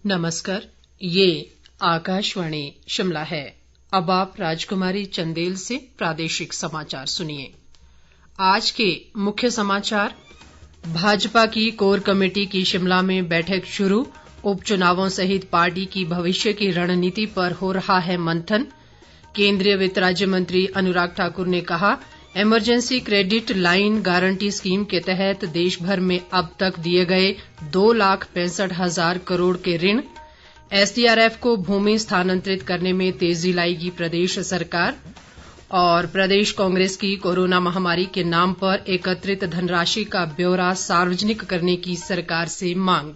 नमस्कार, ये आकाशवाणी शिमला है। अब आप राजकुमारी चंदेल से प्रादेशिक समाचार सुनिए। आज के मुख्य समाचार। भाजपा की कोर कमेटी की शिमला में बैठक शुरू। उपचुनावों सहित पार्टी की भविष्य की रणनीति पर हो रहा है मंथन। केंद्रीय वित्त राज्य मंत्री अनुराग ठाकुर ने कहा, emergency credit line guarantee scheme के तहत देश भर में अब तक दिए गए 2,65,000 करोड़ के ऋण। एसडीआरएफ को भूमि स्थानांतरित करने में तेजी लाएगी प्रदेश सरकार। और प्रदेश कांग्रेस की कोरोना महामारी के नाम पर एकत्रित धनराशि का ब्यौरा सार्वजनिक करने की सरकार से मांग।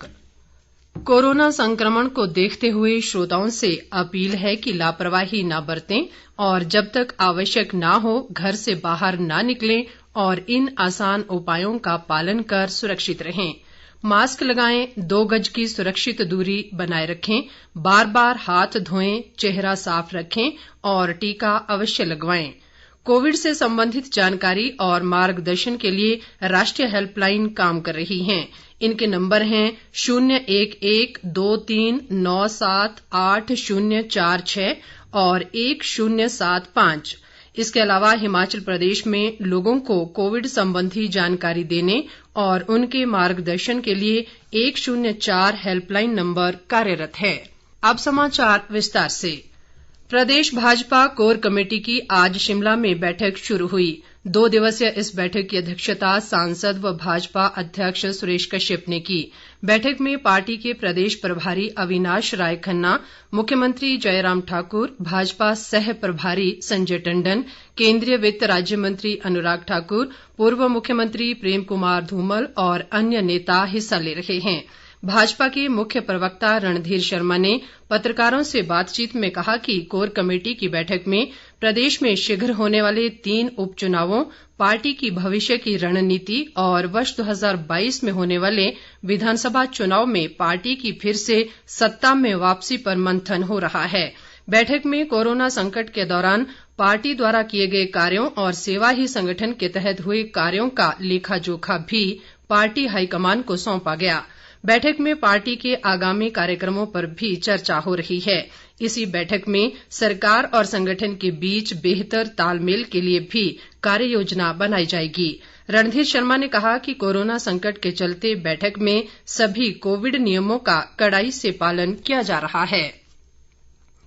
कोरोना संक्रमण को देखते हुए श्रोताओं से अपील है कि लापरवाही न बरतें और जब तक आवश्यक न हो घर से बाहर न निकलें और इन आसान उपायों का पालन कर सुरक्षित रहें। मास्क लगाएं, 2 गज की सुरक्षित दूरी बनाए रखें, बार बार हाथ धोएं, चेहरा साफ रखें और टीका अवश्य लगवाएं। कोविड से संबंधित जानकारी और मार्गदर्शन के लिए राष्ट्रीय हेल्पलाइन काम कर रही हैं। इनके नंबर हैं 01123978046 और 1075। इसके अलावा हिमाचल प्रदेश में लोगों को कोविड संबंधी जानकारी देने और उनके मार्गदर्शन के लिए 104 हेल्पलाइन नंबर कार्यरत है। अब समाचार विस्तार से। प्रदेश भाजपा कोर कमेटी की आज शिमला में बैठक शुरू हुई। 2 दिवसीय इस बैठक की अध्यक्षता सांसद व भाजपा अध्यक्ष सुरेश कश्यप ने की। बैठक में पार्टी के प्रदेश प्रभारी अविनाश राय खन्ना, मुख्यमंत्री जयराम ठाकुर, भाजपा सह प्रभारी संजय टंडन, केंद्रीय वित्त राज्य मंत्री अनुराग ठाकुर, पूर्व मुख्यमंत्री प्रेम कुमार धूमल और अन्य नेता हिस्सा ले रहे हैं। भाजपा के मुख्य प्रवक्ता रणधीर शर्मा ने पत्रकारों से बातचीत में कहा कि कोर कमेटी की बैठक में प्रदेश में शीघ्र होने वाले 3 उपचुनावों, पार्टी की भविष्य की रणनीति और वर्ष 2022 में होने वाले विधानसभा चुनाव में पार्टी की फिर से सत्ता में वापसी पर मंथन हो रहा है। बैठक में कोरोना संकट के दौरान पार्टी द्वारा किए गए कार्यों और सेवा ही संगठन के तहत हुए कार्यों का लेखा जोखा भी पार्टी हाईकमान को सौंपा गया। बैठक में पार्टी के आगामी कार्यक्रमों पर भी चर्चा हो रही है। इसी बैठक में सरकार और संगठन के बीच बेहतर तालमेल के लिए भी कार्य योजना बनाई जाएगी। रणधीर शर्मा ने कहा कि कोरोना संकट के चलते बैठक में सभी कोविड नियमों का कड़ाई से पालन किया जा रहा है।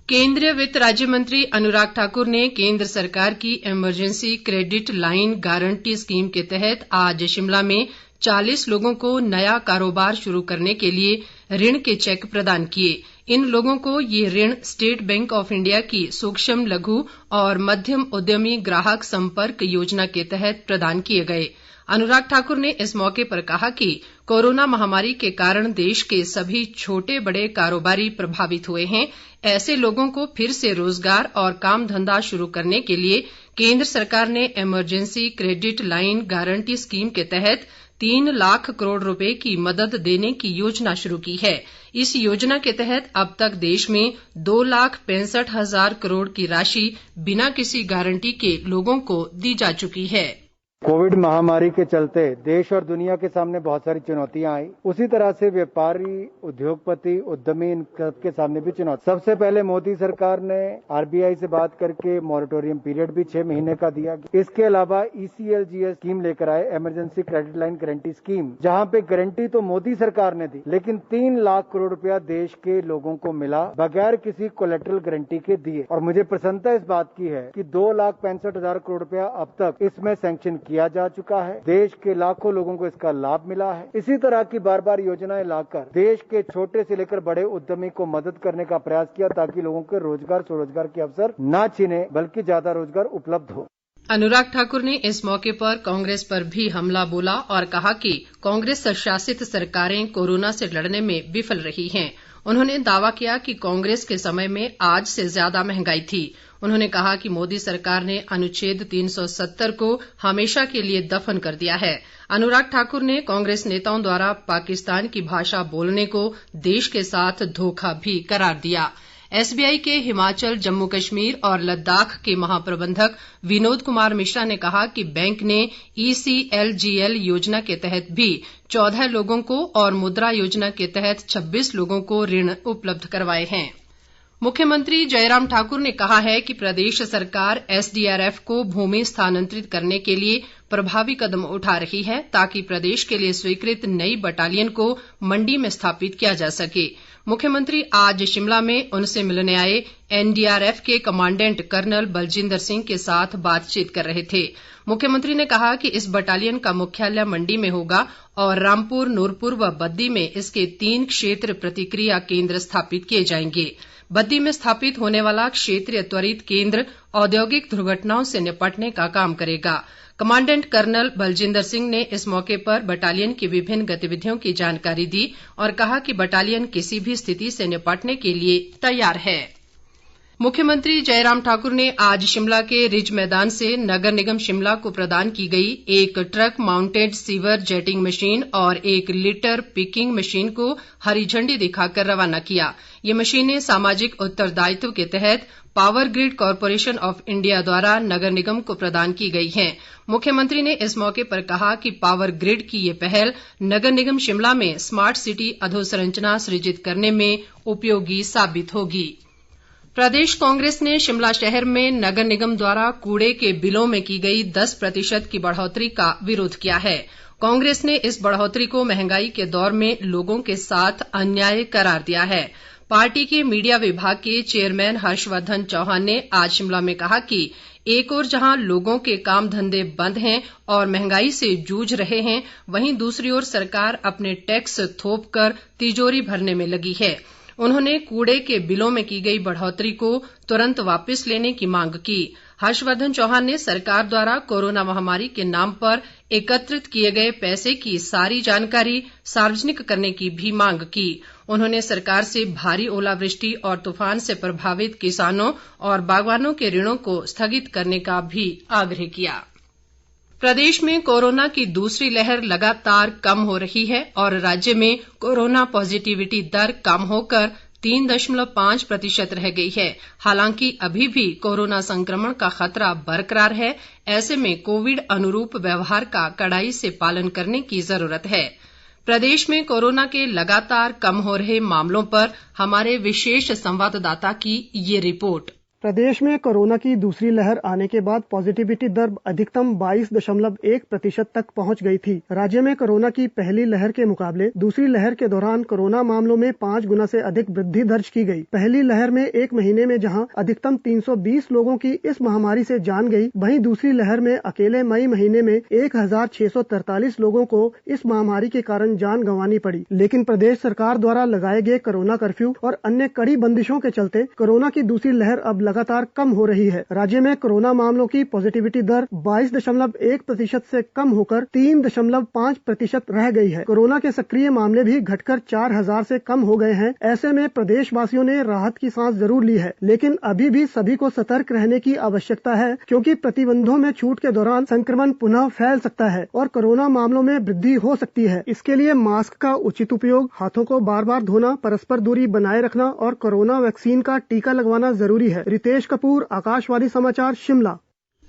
केंद्रीय वित्त राज्य मंत्री अनुराग ठाकुर ने केंद्र सरकार की emergency credit line guarantee scheme के तहत आज शिमला में 40 लोगों को नया कारोबार शुरू करने के लिए ऋण के चेक प्रदान किए। इन लोगों को ये ऋण स्टेट बैंक ऑफ इंडिया की सूक्ष्म, लघु और मध्यम उद्यमी ग्राहक संपर्क योजना के तहत प्रदान किए गए। अनुराग ठाकुर ने इस मौके पर कहा कि कोरोना महामारी के कारण देश के सभी छोटे बड़े कारोबारी प्रभावित हुए हैं। ऐसे लोगों को फिर से रोजगार और काम धंधा शुरू करने के लिए केंद्र सरकार ने emergency credit line guarantee scheme के तहत 3 लाख करोड़ रुपए की मदद देने की योजना शुरू की है। इस योजना के तहत अब तक देश में 2,65,000 करोड़ की राशि बिना किसी गारंटी के लोगों को दी जा चुकी है। कोविड महामारी के चलते देश और दुनिया के सामने बहुत सारी चुनौतियां आई। उसी तरह से व्यापारी, उद्योगपति, उद्यमी इन सबके सामने भी चुनौती। सबसे पहले मोदी सरकार ने आरबीआई से बात करके मॉरेटोरियम पीरियड भी 6 महीने का दिया। इसके अलावा ECLGS स्कीम लेकर आए, emergency credit line guarantee scheme, जहां पे गारंटी तो मोदी सरकार ने दी, लेकिन 3 लाख करोड़ रुपया देश के लोगों को मिला बगैर किसी कोलेटरल गारंटी के दिए। और मुझे प्रसन्नता इस बात की है कि 2,65,000 करोड़ रुपया अब तक इसमें सैंक्शन किया जा चुका है। देश के लाखों लोगों को इसका लाभ मिला है। इसी तरह की बार बार योजनाएं लाकर देश के छोटे से लेकर बड़े उद्यमी को मदद करने का प्रयास किया ताकि लोगों के रोजगार स्वरोजगार के अवसर न छिने बल्कि ज्यादा रोजगार उपलब्ध हो। अनुराग ठाकुर ने इस मौके पर कांग्रेस पर भी हमला बोला और कहा कि कांग्रेस शासित सरकारें कोरोना से लड़ने में विफल रही हैं। उन्होंने दावा किया कि कांग्रेस के समय में आज से ज्यादा महंगाई थी। उन्होंने कहा कि मोदी सरकार ने अनुच्छेद 370 को हमेशा के लिए दफन कर दिया है। अनुराग ठाकुर ने कांग्रेस नेताओं द्वारा पाकिस्तान की भाषा बोलने को देश के साथ धोखा भी करार दिया। एसबीआई के हिमाचल, जम्मू कश्मीर और लद्दाख के महाप्रबंधक विनोद कुमार मिश्रा ने कहा कि बैंक ने ECLGL योजना के तहत भी 14 लोगों को और मुद्रा योजना के तहत 26 लोगों को ऋण उपलब्ध करवाए हैं। मुख्यमंत्री जयराम ठाकुर ने कहा है कि प्रदेश सरकार SDRF को भूमि स्थानांतरित करने के लिए प्रभावी कदम उठा रही है ताकि प्रदेश के लिए स्वीकृत नई बटालियन को मंडी में स्थापित किया जा सके। मुख्यमंत्री आज शिमला में उनसे मिलने आए NDRF के कमांडेंट कर्नल बलजिंदर सिंह के साथ बातचीत कर रहे थे। मुख्यमंत्री ने कहा कि इस बटालियन का मुख्यालय मंडी में होगा और रामपुर, नूरपुर व बद्दी में इसके 3 क्षेत्र प्रतिक्रिया केंद्र स्थापित किए जाएंगे। बद्दी में स्थापित होने वाला क्षेत्रीय त्वरित केंद्र औद्योगिक दुर्घटनाओं से निपटने का काम करेगा। कमांडेंट कर्नल बलजिंदर सिंह ने इस मौके पर बटालियन की विभिन्न गतिविधियों की जानकारी दी और कहा कि बटालियन किसी भी स्थिति से निपटने के लिए तैयार है। मुख्यमंत्री जयराम ठाकुर ने आज शिमला के रिज मैदान से नगर निगम शिमला को प्रदान की गई एक truck mounted sewer jetting machine और एक लिटर पिकिंग मशीन को हरी झंडी दिखाकर रवाना किया। ये मशीनें सामाजिक उत्तरदायित्व के तहत power grid corporation of India द्वारा नगर निगम को प्रदान की गई हैं। मुख्यमंत्री ने इस मौके पर कहा कि पावर ग्रिड की ये पहल नगर निगम शिमला में स्मार्ट सिटी अधोसंरचना सृजित करने में उपयोगी साबित होगी। प्रदेश कांग्रेस ने शिमला शहर में नगर निगम द्वारा कूड़े के बिलों में की गई 10% की बढ़ोतरी का विरोध किया है। कांग्रेस ने इस बढ़ोतरी को महंगाई के दौर में लोगों के साथ अन्याय करार दिया है। पार्टी के मीडिया विभाग के चेयरमैन हर्षवर्धन चौहान ने आज शिमला में कहा कि एक ओर जहां लोगों के काम धंधे बंद हैं और महंगाई से जूझ रहे हैं, वहीं दूसरी ओर सरकार अपने टैक्स थोप कर तिजोरी भरने में लगी है। उन्होंने कूड़े के बिलों में की गई बढ़ोतरी को तुरंत वापस लेने की मांग की। हर्षवर्धन चौहान ने सरकार द्वारा कोरोना महामारी के नाम पर एकत्रित किए गए पैसे की सारी जानकारी सार्वजनिक करने की भी मांग की। उन्होंने सरकार से भारी ओलावृष्टि और तूफान से प्रभावित किसानों और बागवानों के ऋणों को स्थगित करने का भी आग्रह किया। प्रदेश में कोरोना की दूसरी लहर लगातार कम हो रही है और राज्य में कोरोना पॉजिटिविटी दर कम होकर 3.5% रह गई है। हालांकि अभी भी कोरोना संक्रमण का खतरा बरकरार है। ऐसे में कोविड अनुरूप व्यवहार का कड़ाई से पालन करने की जरूरत है। प्रदेश में कोरोना के लगातार कम हो रहे मामलों पर हमारे विशेष संवाददाता की ये रिपोर्ट। प्रदेश में कोरोना की दूसरी लहर आने के बाद पॉजिटिविटी दर अधिकतम 22.1% तक पहुंच गई थी। राज्य में कोरोना की पहली लहर के मुकाबले दूसरी लहर के दौरान कोरोना मामलों में 5 गुना से अधिक वृद्धि दर्ज की गई। पहली लहर में एक महीने में जहां अधिकतम 320 लोगों की इस महामारी से जान गई, वहीं दूसरी लहर में अकेले मई महीने में 1643 लोगों को इस महामारी के कारण जान गंवानी पड़ी। लेकिन प्रदेश सरकार द्वारा लगाए गए कोरोना कर्फ्यू और अन्य कड़ी बंदिशों के चलते कोरोना की दूसरी लहर अब लगातार कम हो रही है। राज्य में कोरोना मामलों की पॉजिटिविटी दर 22.1% से कम होकर 3.5% रह गई है। कोरोना के सक्रिय मामले भी घटकर 4000 से कम हो गए हैं। ऐसे में प्रदेशवासियों ने राहत की सांस जरूर ली है, लेकिन अभी भी सभी को सतर्क रहने की आवश्यकता है, क्योंकि प्रतिबंधों में छूट के दौरान संक्रमण पुनः फैल सकता है और कोरोना मामलों में वृद्धि हो सकती है। इसके लिए मास्क का उचित उपयोग, हाथों को बार बार धोना, परस्पर दूरी बनाए रखना और कोरोना वैक्सीन का टीका लगवाना जरूरी है। रितेश कपूर, आकाशवाणी समाचार, शिमला।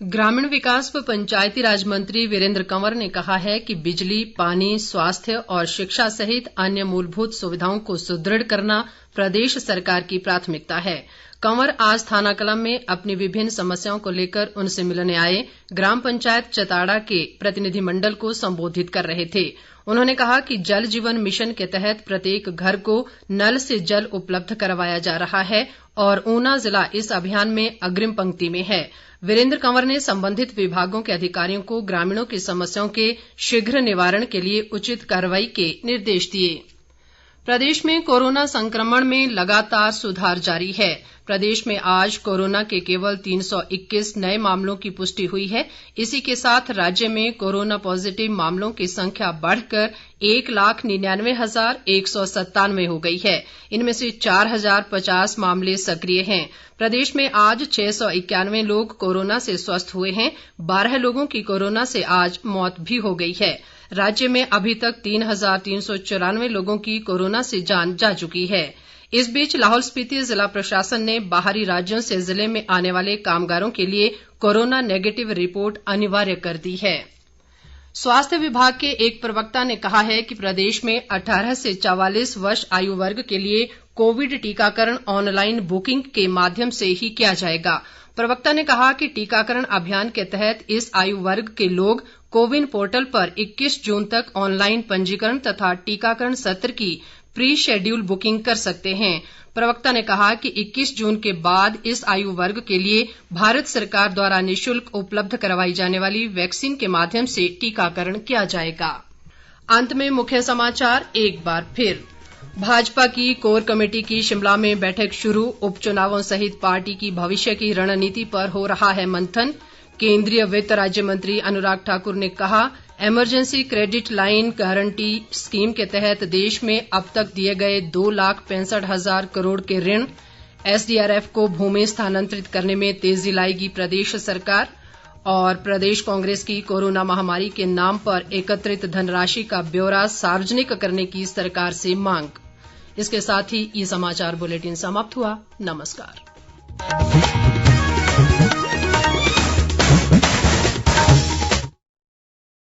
ग्रामीण विकास व पंचायती राज मंत्री वीरेंद्र कंवर ने कहा है कि बिजली, पानी, स्वास्थ्य और शिक्षा सहित अन्य मूलभूत सुविधाओं को सुदृढ़ करना प्रदेश सरकार की प्राथमिकता है। कंवर आज थानाकलां में अपनी विभिन्न समस्याओं को लेकर उनसे मिलने आए ग्राम पंचायत चताड़ा के प्रतिनिधिमंडल को संबोधित कर रहे थे। उन्होंने कहा कि जल जीवन मिशन के तहत प्रत्येक घर को नल से जल उपलब्ध करवाया जा रहा है और ऊना जिला इस अभियान में अग्रिम पंक्ति में है। वीरेंद्र कंवर ने संबंधित विभागों के अधिकारियों को ग्रामीणों की समस्याओं के शीघ्र निवारण के लिए उचित कार्रवाई के निर्देश दिए। प्रदेश में कोरोना संक्रमण में लगातार सुधार जारी है। प्रदेश में आज कोरोना के केवल 321 नए मामलों की पुष्टि हुई है। इसी के साथ राज्य में कोरोना पॉजिटिव मामलों की संख्या बढ़कर 1,99,197 हो गई है। इनमें से 4,050 मामले सक्रिय हैं। प्रदेश में आज 691 लोग कोरोना से स्वस्थ हुए हैं। 12 लोगों की कोरोना से आज मौत भी हो गई है। राज्य में अभी तक 3,394 लोगों की कोरोना से जान जा चुकी है। इस बीच लाहौल स्पीति जिला प्रशासन ने बाहरी राज्यों से जिले में आने वाले कामगारों के लिए कोरोना नेगेटिव रिपोर्ट अनिवार्य कर दी है। स्वास्थ्य विभाग के एक प्रवक्ता ने कहा है कि प्रदेश में 18 से 44 वर्ष आयु वर्ग के लिए कोविड टीकाकरण ऑनलाइन बुकिंग के माध्यम से ही किया जाएगा। प्रवक्ता ने कहा कि टीकाकरण अभियान के तहत इस आयु वर्ग के लोग कोविन पोर्टल पर 21 जून तक ऑनलाइन पंजीकरण तथा टीकाकरण सत्र की प्री शेड्यूल बुकिंग कर सकते हैं। प्रवक्ता ने कहा कि 21 जून के बाद इस आयु वर्ग के लिए भारत सरकार द्वारा निःशुल्क उपलब्ध करवाई जाने वाली वैक्सीन के माध्यम से टीकाकरण किया जाएगा। अंत में मुख्य समाचार एक बार फिर। भाजपा की कोर कमेटी की शिमला में बैठक शुरू। उपचुनावों सहित पार्टी की भविष्य की रणनीति पर हो रहा है मंथन। केंद्रीय वित्त राज्य मंत्री अनुराग ठाकुर ने कहा, emergency credit line guarantee scheme के तहत देश में अब तक दिए गए 2,65,000 करोड़ के ऋण। एसडीआरएफ को भूमि स्थानांतरित करने में तेजी लाएगी प्रदेश सरकार। और प्रदेश कांग्रेस की कोरोना महामारी के नाम पर एकत्रित धनराशि का ब्यौरा सार्वजनिक करने की सरकार से मांग। इसके साथ ही ये समाचार बुलेटिन समाप्त हुआ। नमस्कार।